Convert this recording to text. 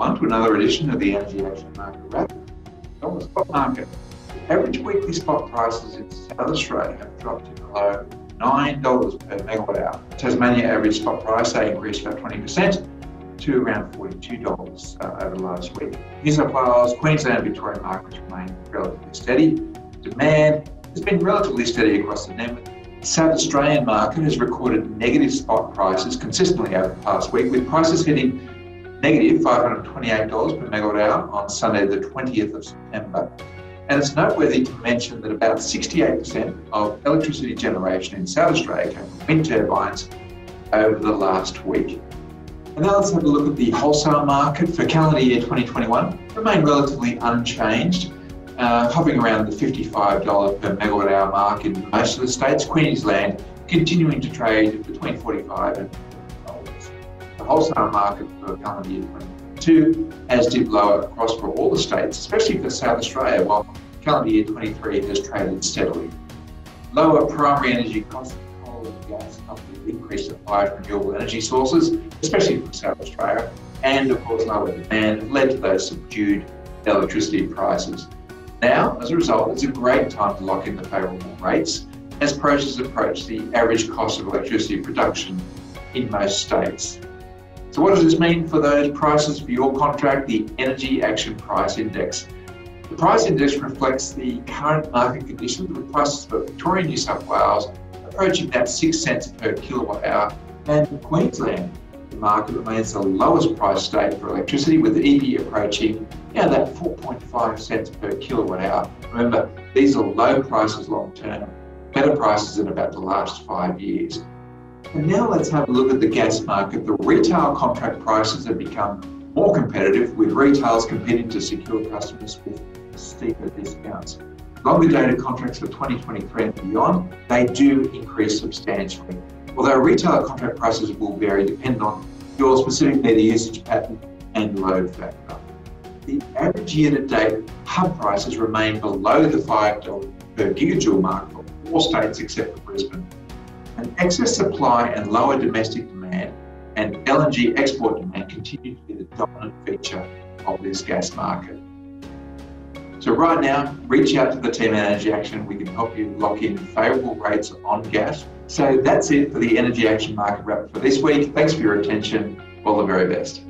everyone, to another edition of the Energy Action Market Wrap. On the spot market, average weekly spot prices in South Australia have dropped to below $9 per megawatt hour. Tasmania average spot price increased about 20% to around $42 over last week. New South Wales, Queensland and Victoria markets remain relatively steady. Demand has been relatively steady across the NEM. The South Australian market has recorded negative spot prices consistently over the past week, with prices hitting negative $528 per megawatt hour on Sunday the 20th of September. And it's noteworthy to mention that about 68% of electricity generation in South Australia came from wind turbines over the last week. And now let's have a look at the wholesale market for calendar year 2021. It remained relatively unchanged, hovering around the $55 per megawatt hour mark in most of the states. Queensland continuing to trade between $45 and $50. The wholesale market for calendar year 2022 has dipped lower across for all the states, especially for South Australia, while calendar year 23 has traded steadily. Lower primary energy costs of coal and gas, coupled with increased supply of renewable energy sources, especially from South Australia, and of course lower demand, have led to those subdued electricity prices. Now, as a result, it's a great time to lock in the favourable rates as prices approach the average cost of electricity production in most states. So what does this mean for those prices for your contract? The Energy Action Price Index. The price index reflects the current market conditions, with prices for Victoria and New South Wales approaching that 6 cents per kilowatt hour, and in Queensland, the market remains the lowest price state for electricity, with the EV approaching that 4.5 cents per kilowatt hour. Remember, these are low prices long term, better prices in about the last 5 years. And now let's have a look at the gas market. The retail contract prices have become more competitive, with retailers competing to secure customers with steeper discounts. Longer dated contracts for 2023 and beyond, they do increase substantially. Although retail contract prices will vary depending on your specific meter usage pattern and load factor. The average year-to-date hub prices remain below the $5 per gigajoule mark for all states except for Brisbane. And excess supply and lower domestic demand and LNG export demand continue to be the dominant feature of this gas market. So right now, reach out to the team at Energy Action. We can help you lock in favourable rates on gas. So that's it for the Energy Action Market Wrap for this week. Thanks for your attention. All the very best.